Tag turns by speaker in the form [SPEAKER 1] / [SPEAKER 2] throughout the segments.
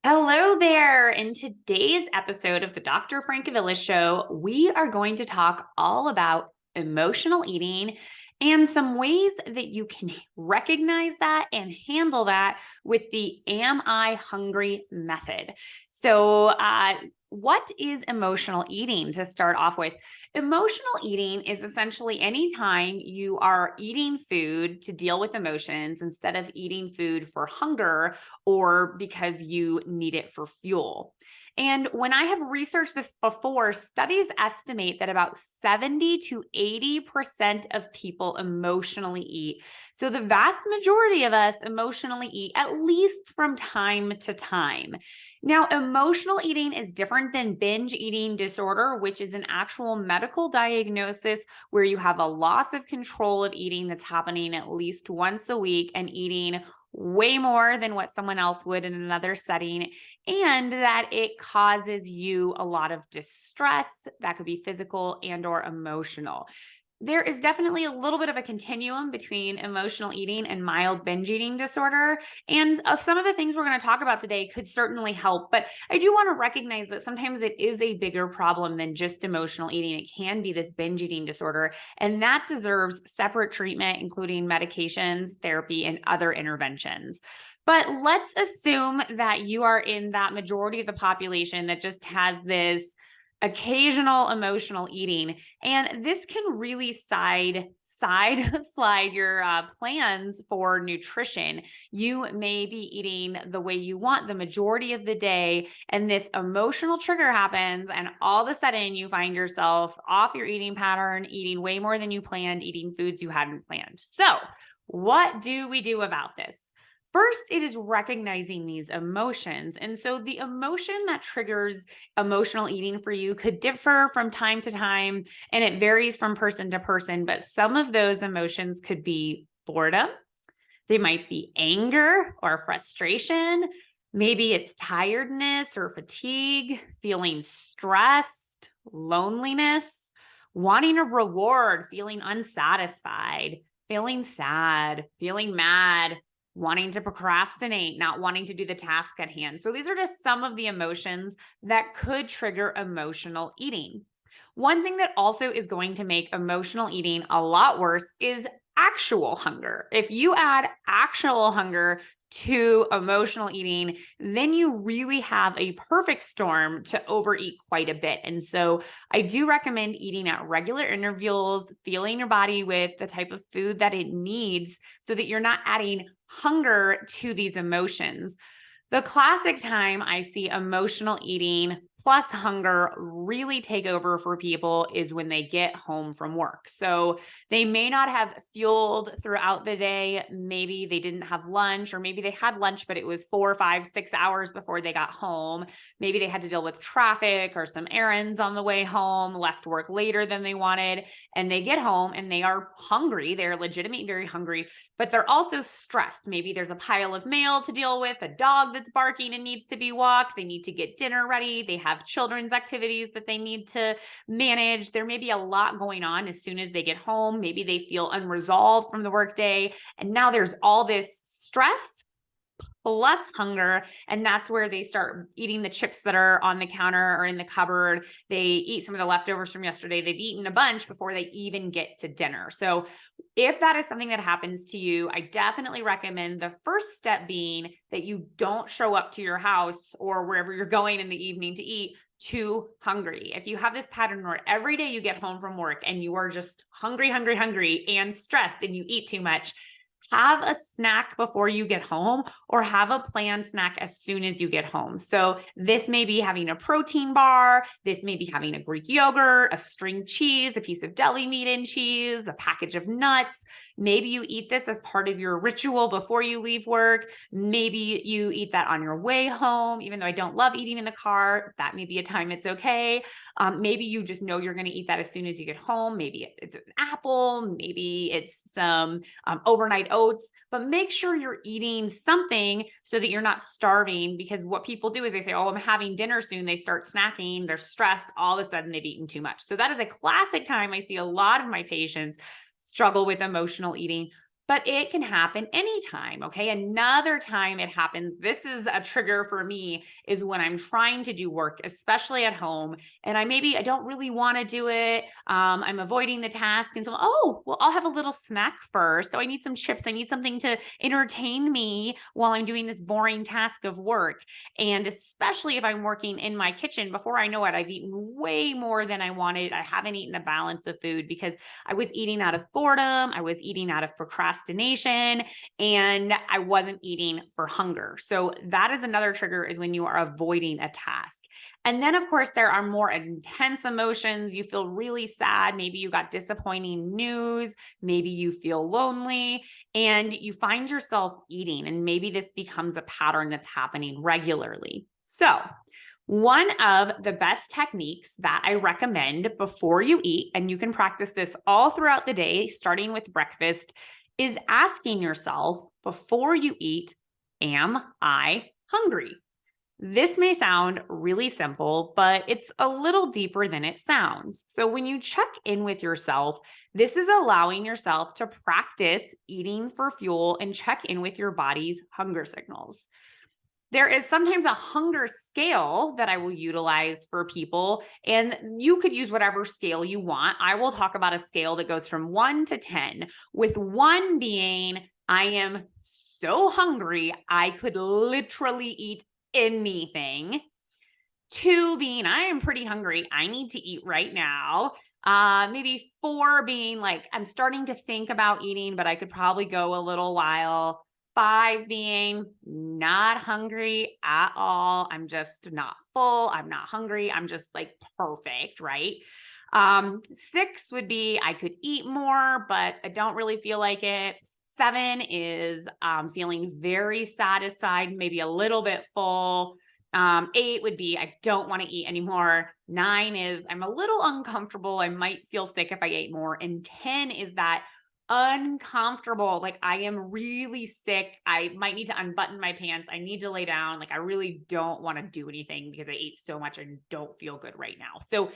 [SPEAKER 1] Hello there. In today's episode of the Dr. Francavilla Show, we are going to talk all about emotional eating and some ways that you can recognize that and handle that with the Am I Hungry method. What is emotional eating to start off with? Emotional eating is essentially any time you are eating food to deal with emotions instead of eating food for hunger or because you need it for fuel. And when I have researched this before, studies estimate that about 70 to 80% of people emotionally eat. So the vast majority of us emotionally eat at least from time to time. Now, emotional eating is different than binge eating disorder, which is an actual medical diagnosis where you have a loss of control of eating that's happening at least once a week and eating way more than what someone else would in another setting, and that it causes you a lot of distress that could be physical and or emotional. There is definitely a little bit of a continuum between emotional eating and mild binge eating disorder. And some of the things we're going to talk about today could certainly help. But I do want to recognize that sometimes it is a bigger problem than just emotional eating. It can be this binge eating disorder, and that deserves separate treatment, including medications, therapy, and other interventions. But let's assume that you are in that majority of the population that just has this occasional emotional eating, and this can really slide your plans for nutrition. You may be eating the way you want the majority of the day, and this emotional trigger happens, and all of a sudden you find yourself off your eating pattern, eating way more than you planned, eating foods you hadn't planned. So what do we do about this? First, it is recognizing these emotions. And so the emotion that triggers emotional eating for you could differ from time to time, and it varies from person to person. But some of those emotions could be boredom, they might be anger or frustration. Maybe it's tiredness or fatigue, feeling stressed, loneliness, wanting a reward, feeling unsatisfied, feeling sad, feeling mad, wanting to procrastinate, not wanting to do the task at hand. So these are just some of the emotions that could trigger emotional eating. One thing that also is going to make emotional eating a lot worse is actual hunger. If you add actual hunger to emotional eating, then you really have a perfect storm to overeat quite a bit. And so I do recommend eating at regular intervals, fueling your body with the type of food that it needs so that you're not adding hunger to these emotions. The classic time I see emotional eating plus hunger really take over for people is when they get home from work. So they may not have fueled throughout the day. Maybe they didn't have lunch, or maybe they had lunch, but it was 4, 5, 6 hours before they got home. Maybe they had to deal with traffic or some errands on the way home, left work later than they wanted, and they get home and they are hungry. They're legitimately very hungry, but they're also stressed. Maybe there's a pile of mail to deal with, a dog that's barking and needs to be walked. They need to get dinner ready. They have children's activities that they need to manage. There may be a lot going on as soon as they get home. Maybe they feel unresolved from the workday. And now there's all this stress plus hunger. And that's where they start eating the chips that are on the counter or in the cupboard. They eat some of the leftovers from yesterday. They've eaten a bunch before they even get to dinner. So if that is something that happens to you, I definitely recommend the first step being that you don't show up to your house or wherever you're going in the evening to eat too hungry. If you have this pattern where every day you get home from work and you are just hungry, hungry, hungry and stressed and you eat too much, have a snack before you get home or have a planned snack as soon as you get home. So this may be having a protein bar. This may be having a Greek yogurt, a string cheese, a piece of deli meat and cheese, a package of nuts. Maybe you eat this as part of your ritual before you leave work. Maybe you eat that on your way home, even though I don't love eating in the car. That may be a time it's okay. Maybe you just know you're going to eat that as soon as you get home. Maybe it's an apple. Maybe it's some overnight oats, but make sure you're eating something so that you're not starving, because what people do is they say, oh, I'm having dinner soon. They start snacking. They're stressed. All of a sudden they've eaten too much. So that is a classic time I see a lot of my patients struggle with emotional eating. but it can happen anytime. Okay. Another time it happens, this is a trigger for me, is when I'm trying to do work, especially at home, and I don't really want to do it. I'm avoiding the task. And so, oh, well, I'll have a little snack first. Oh, I need some chips. I need something to entertain me while I'm doing this boring task of work. And especially if I'm working in my kitchen, before I know it, I've eaten way more than I wanted. I haven't eaten a balance of food because I was eating out of boredom, I was eating out of procrastination, and I wasn't eating for hunger. So that is another trigger, is when you are avoiding a task. And then, of course, there are more intense emotions. You feel really sad. Maybe you got disappointing news. Maybe you feel lonely and you find yourself eating. And maybe this becomes a pattern that's happening regularly. So, one of the best techniques that I recommend before you eat, and you can practice this all throughout the day, starting with breakfast, is asking yourself before you eat, am I hungry? This may sound really simple, but it's a little deeper than it sounds. So when you check in with yourself, this is allowing yourself to practice eating for fuel and check in with your body's hunger signals. There is sometimes a hunger scale that I will utilize for people, and you could use whatever scale you want. I will talk about a scale that goes from 1 to 10, with 1 being, I am so hungry, I could literally eat anything. 2 being, I am pretty hungry, I need to eat right now. Maybe 4 being like, I'm starting to think about eating, but I could probably go a little while. 5 being not hungry at all. I'm just not full. I'm not hungry. I'm just like perfect, right? 6 would be, I could eat more, but I don't really feel like it. 7 is feeling very satisfied, maybe a little bit full. 8 would be, I don't want to eat anymore. 9 is, I'm a little uncomfortable. I might feel sick if I ate more. And 10 is that uncomfortable, like I am really sick, I might need to unbutton my pants, I need to lay down, like I really don't want to do anything because I ate so much and don't feel good right now. So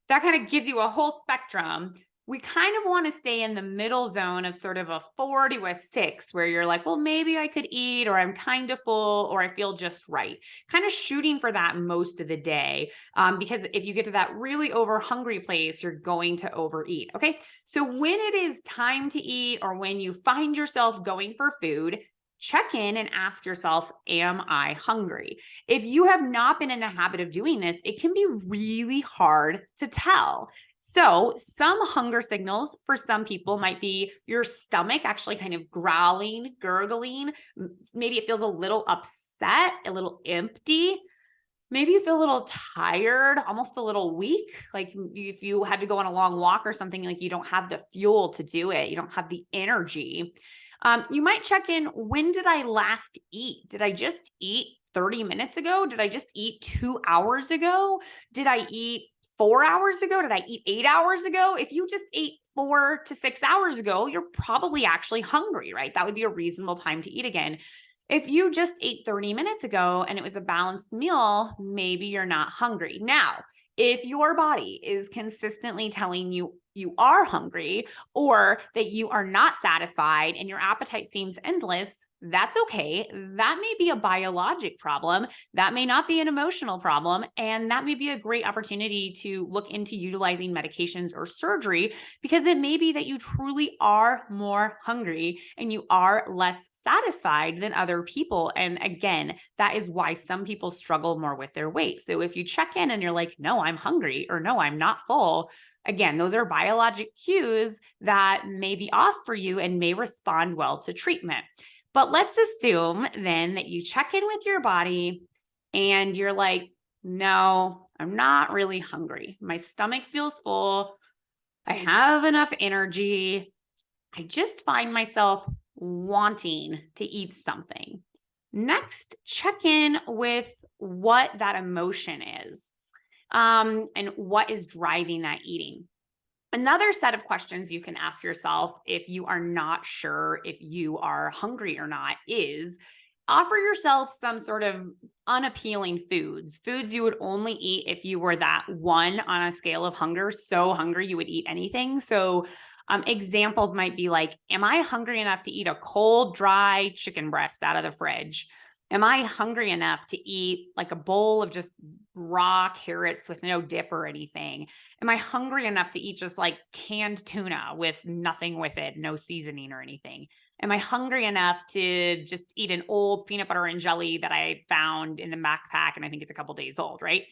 [SPEAKER 1] that kind of gives you a whole spectrum. We kind of want to stay in the middle zone of sort of a 4 to a 6, where you're like, well, maybe I could eat, or I'm kind of full, or I feel just right. Kind of shooting for that most of the day. Because if you get to that really over hungry place, you're going to overeat. Okay. So when it is time to eat, or when you find yourself going for food, check in and ask yourself, am I hungry? If you have not been in the habit of doing this, it can be really hard to tell. So some hunger signals for some people might be your stomach actually kind of growling, gurgling. Maybe it feels a little upset, a little empty. Maybe you feel a little tired, almost a little weak. Like if you had to go on a long walk or something, like you don't have the fuel to do it. You don't have the energy. You might check in, when did I last eat? Did I just eat 30 minutes ago? Did I just eat 2 hours ago? Did I eat 4 hours ago? Did I eat 8 hours ago? If you just ate 4 to 6 hours ago, you're probably actually hungry, right? That would be a reasonable time to eat again. If you just ate 30 minutes ago and it was a balanced meal, maybe you're not hungry. Now, if your body is consistently telling you you are hungry, or that you are not satisfied and your appetite seems endless, that's okay. That may be a biologic problem. That may not be an emotional problem. And that may be a great opportunity to look into utilizing medications or surgery, because it may be that you truly are more hungry and you are less satisfied than other people. And again, that is why some people struggle more with their weight. So if you check in and you're like, no, I'm hungry, or no, I'm not full, again, those are biologic cues that may be off for you and may respond well to treatment. But let's assume then that you check in with your body and you're like, no, I'm not really hungry. My stomach feels full. I have enough energy. I just find myself wanting to eat something. Next, check in with what that emotion is, and what is driving that eating. Another set of questions you can ask yourself if you are not sure if you are hungry or not is, offer yourself some sort of unappealing foods you would only eat if you were that 1 on a scale of hunger, so hungry you would eat anything. So Examples might be like, am I hungry enough to eat a cold, dry chicken breast out of the fridge? Am I hungry enough to eat like a bowl of just raw carrots with no dip or anything? Am I hungry enough to eat just like canned tuna with nothing with it, no seasoning or anything? Am I hungry enough to just eat an old peanut butter and jelly that I found in the backpack and I think it's a couple days old, right?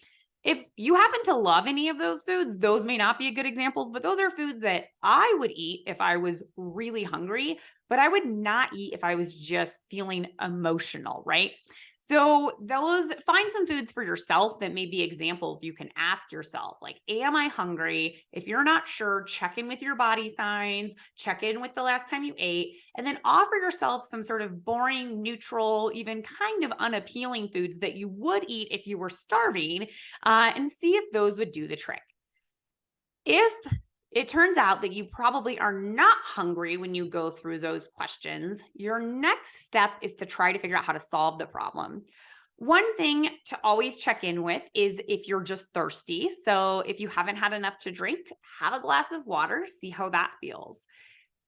[SPEAKER 1] If you happen to love any of those foods, those may not be good examples, but those are foods that I would eat if I was really hungry, but I would not eat if I was just feeling emotional, right? So find some foods for yourself that may be examples you can ask yourself, like, am I hungry? If you're not sure, check in with your body signs, check in with the last time you ate, and then offer yourself some sort of boring, neutral, even kind of unappealing foods that you would eat if you were starving, and see if those would do the trick. If it turns out that you probably are not hungry when you go through those questions, your next step is to try to figure out how to solve the problem. One thing to always check in with is if you're just thirsty. So if you haven't had enough to drink, have a glass of water, see how that feels.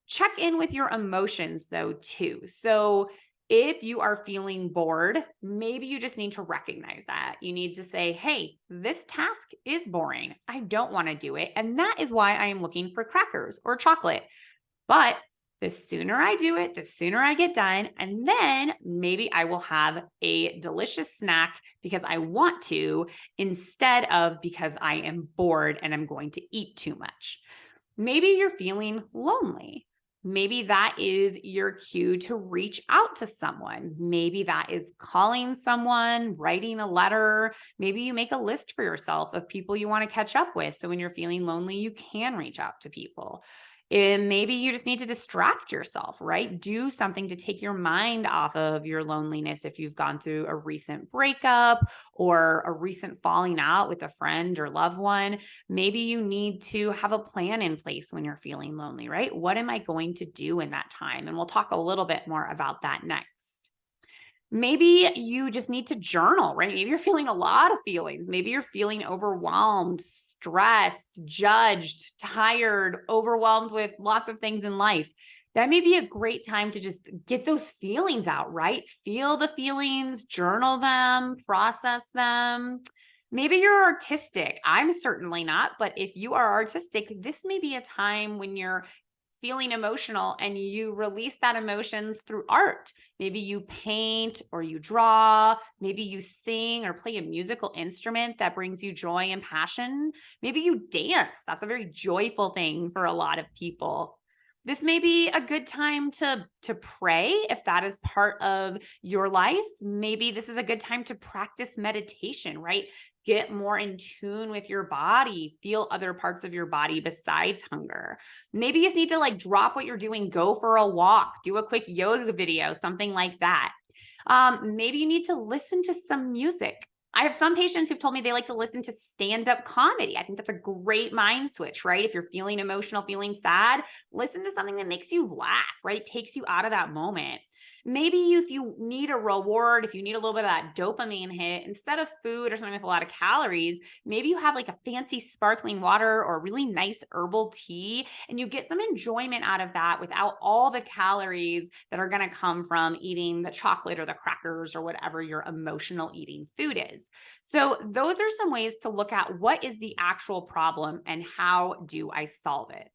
[SPEAKER 1] Check in with your emotions though, too. So if you are feeling bored, maybe you just need to recognize that. You need to say, hey, this task is boring. I don't want to do it. And that is why I am looking for crackers or chocolate. But the sooner I do it, the sooner I get done. And then maybe I will have a delicious snack because I want to, instead of because I am bored and I'm going to eat too much. Maybe you're feeling lonely. Maybe that is your cue to reach out to someone. Maybe that is calling someone, writing a letter. Maybe you make a list for yourself of people you want to catch up with. So when you're feeling lonely, you can reach out to people. And maybe you just need to distract yourself, right? Do something to take your mind off of your loneliness if you've gone through a recent breakup or a recent falling out with a friend or loved one. Maybe you need to have a plan in place when you're feeling lonely, right? What am I going to do in that time? And we'll talk a little bit more about that next. Maybe you just need to journal, right? Maybe you're feeling a lot of feelings. Maybe you're feeling overwhelmed, stressed, judged, tired, overwhelmed with lots of things in life. That may be a great time to just get those feelings out, right? Feel the feelings, journal them, process them. Maybe you're artistic. I'm certainly not, but if you are artistic, this may be a time when you're feeling emotional and you release that emotions through art. Maybe you paint or you draw, maybe you sing or play a musical instrument that brings you joy and passion. Maybe you dance. That's a very joyful thing for a lot of people. This may be a good time to pray if that is part of your life. Maybe this is a good time to practice meditation, right? Get more in tune with your body, feel other parts of your body besides hunger. Maybe you just need to like drop what you're doing, go for a walk, do a quick yoga video, something like that. Maybe you need to listen to some music. I have some patients who've told me they like to listen to stand-up comedy. I think that's a great mind switch, right? If you're feeling emotional, feeling sad, listen to something that makes you laugh, right? Takes you out of that moment. Maybe if you need a reward, if you need a little bit of that dopamine hit, instead of food or something with a lot of calories, maybe you have like a fancy sparkling water or a really nice herbal tea, and you get some enjoyment out of that without all the calories that are going to come from eating the chocolate or the crackers or whatever your emotional eating food is. So those are some ways to look at what is the actual problem and how do I solve it.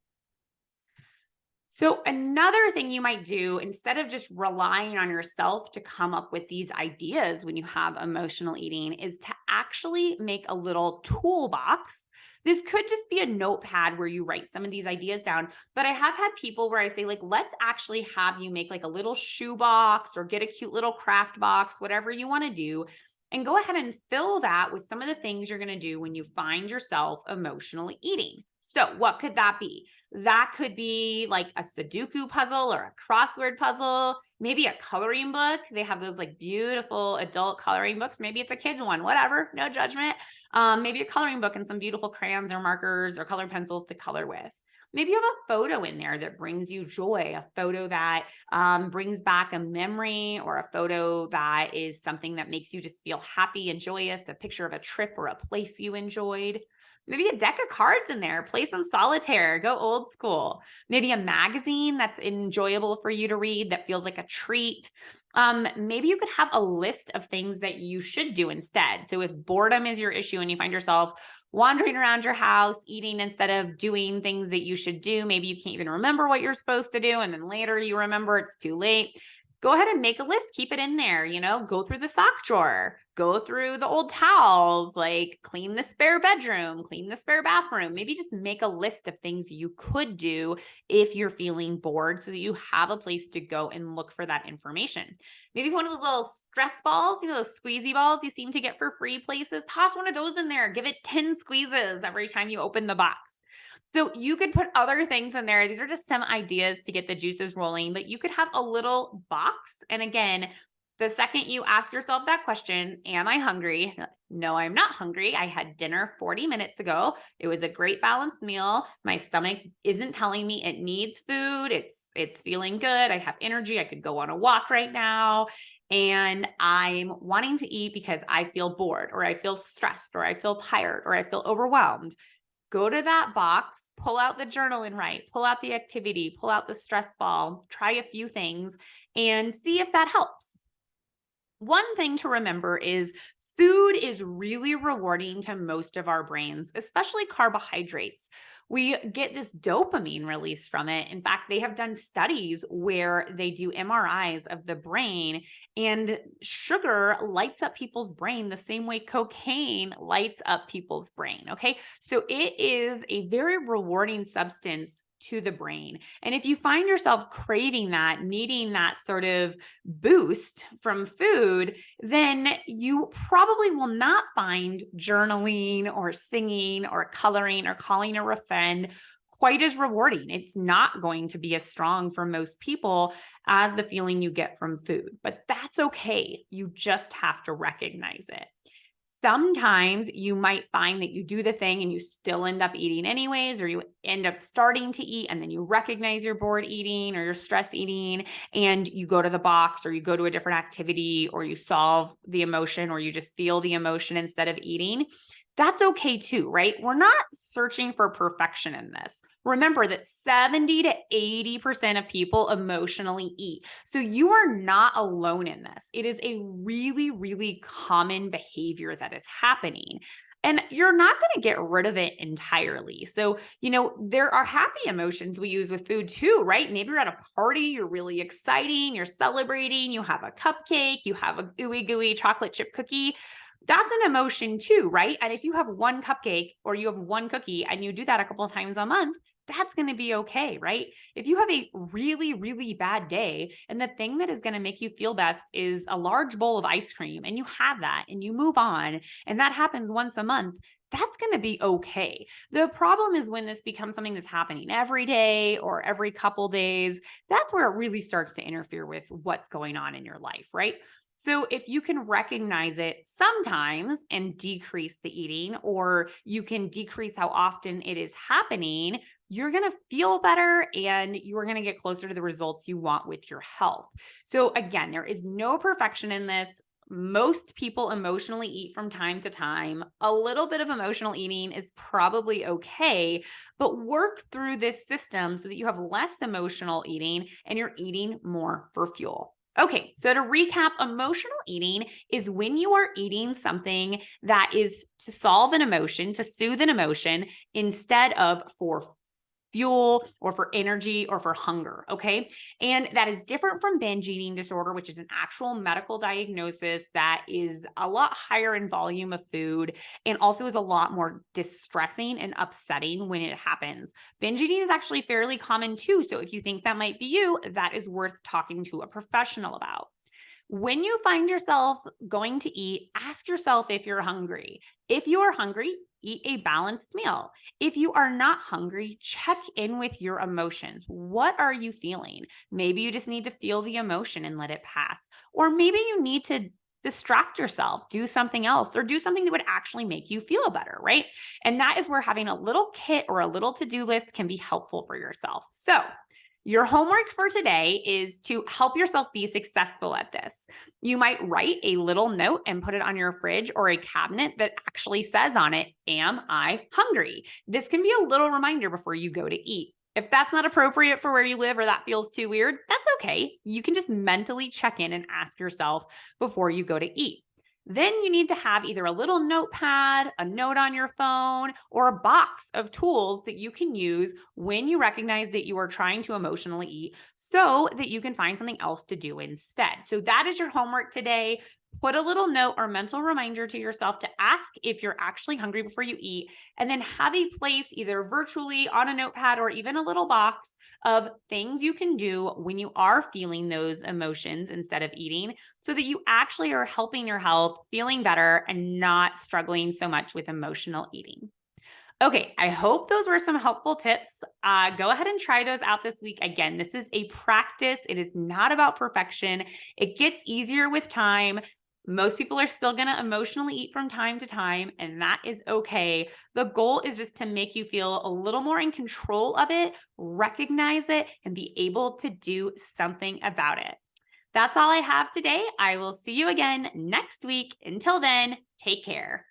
[SPEAKER 1] So another thing you might do, instead of just relying on yourself to come up with these ideas when you have emotional eating, is to actually make a little toolbox. This could just be a notepad where you write some of these ideas down, but I have had people where I say, like, let's actually have you make like a little shoe box or get a cute little craft box, whatever you want to do, and go ahead and fill that with some of the things you're going to do when you find yourself emotionally eating. So what could that be? That could be like a Sudoku puzzle or a crossword puzzle, maybe a coloring book. They have those like beautiful adult coloring books. Maybe it's a kid one, whatever, no judgment. Maybe a coloring book and some beautiful crayons or markers or colored pencils to color with. Maybe you have a photo in there that brings you joy, a photo that brings back a memory, or a photo that is something that makes you just feel happy and joyous, a picture of a trip or a place you enjoyed. Maybe a deck of cards in there, play some solitaire, go old school. Maybe a magazine that's enjoyable for you to read that feels like a treat. Maybe you could have a list of things that you should do instead. So if boredom is your issue and you find yourself wandering around your house, eating instead of doing things that you should do, maybe you can't even remember what you're supposed to do, and then later you remember it's too late. Go ahead and make a list, keep it in there, go through the sock drawer, go through the old towels, like clean the spare bedroom, clean the spare bathroom. Maybe just make a list of things you could do if you're feeling bored so that you have a place to go and look for that information. Maybe one of those little stress balls, those squeezy balls you seem to get for free places, toss one of those in there, give it 10 squeezes every time you open the box. So you could put other things in there. These are just some ideas to get the juices rolling, but you could have a little box. And again, the second you ask yourself that question, am I hungry? No, I'm not hungry. I had dinner 40 minutes ago. It was a great balanced meal. My stomach isn't telling me it needs food. It's feeling good. I have energy. I could go on a walk right now. And I'm wanting to eat because I feel bored, or I feel stressed, or I feel tired, or I feel overwhelmed. Go to that box, pull out the journal and write, pull out the activity, pull out the stress ball, try a few things and see if that helps. One thing to remember is food is really rewarding to most of our brains, especially carbohydrates. We get this dopamine release from it. In fact, they have done studies where they do MRIs of the brain, and sugar lights up people's brain the same way cocaine lights up people's brain. Okay. So it is a very rewarding substance to the brain. And if you find yourself craving that, needing that sort of boost from food, then you probably will not find journaling or singing or coloring or calling a friend quite as rewarding. It's not going to be as strong for most people as the feeling you get from food, but that's okay. You just have to recognize it. Sometimes you might find that you do the thing and you still end up eating anyways, or you end up starting to eat and then you recognize you're bored eating or you're stress eating and you go to the box or you go to a different activity or you solve the emotion or you just feel the emotion instead of eating. That's okay too, right? We're not searching for perfection in this. Remember that 70 to 80% of people emotionally eat. So you are not alone in this. It is a really, really common behavior that is happening. And you're not going to get rid of it entirely. So, there are happy emotions we use with food too, right? Maybe you're at a party, you're really exciting, you're celebrating, you have a cupcake, you have a gooey, gooey chocolate chip cookie. That's an emotion too, right? And if you have one cupcake or you have one cookie and you do that a couple of times a month, that's going to be okay, right? If you have a really, really bad day and the thing that is going to make you feel best is a large bowl of ice cream and you have that and you move on and that happens once a month, that's going to be okay. The problem is when this becomes something that's happening every day or every couple days, that's where it really starts to interfere with what's going on in your life, right? So if you can recognize it sometimes and decrease the eating, or you can decrease how often it is happening, you're going to feel better and you're going to get closer to the results you want with your health. So again, there is no perfection in this. Most people emotionally eat from time to time. A little bit of emotional eating is probably okay, but work through this system so that you have less emotional eating and you're eating more for fuel. Okay, so to recap, emotional eating is when you are eating something that is to solve an emotion, to soothe an emotion, instead of for fuel or for energy or for hunger, okay? And that is different from binge eating disorder, which is an actual medical diagnosis that is a lot higher in volume of food and also is a lot more distressing and upsetting when it happens. Binge eating is actually fairly common too, so if you think that might be you, that is worth talking to a professional about. When you find yourself going to eat, ask yourself if you're hungry. If you are hungry, eat a balanced meal. If you are not hungry, check in with your emotions. What are you feeling? Maybe you just need to feel the emotion and let it pass. Or maybe you need to distract yourself, do something else, or do something that would actually make you feel better, right? And that is where having a little kit or a little to-do list can be helpful for yourself. So Your homework for today is to help yourself be successful at this. You might write a little note and put it on your fridge or a cabinet that actually says on it, "Am I hungry?" This can be a little reminder before you go to eat. If that's not appropriate for where you live or that feels too weird, that's okay. You can just mentally check in and ask yourself before you go to eat. Then you need to have either a little notepad, a note on your phone, or a box of tools that you can use when you recognize that you are trying to emotionally eat so that you can find something else to do instead. So that is your homework today. Put a little note or mental reminder to yourself to ask if you're actually hungry before you eat, and then have a place either virtually on a notepad or even a little box of things you can do when you are feeling those emotions instead of eating, so that you actually are helping your health, feeling better, and not struggling so much with emotional eating. Okay, I hope those were some helpful tips. Go ahead and try those out this week. Again, this is a practice. It is not about perfection. It gets easier with time. Most people are still going to emotionally eat from time to time, and that is okay. The goal is just to make you feel a little more in control of it, recognize it, and be able to do something about it. That's all I have today. I will see you again next week. Until then, take care.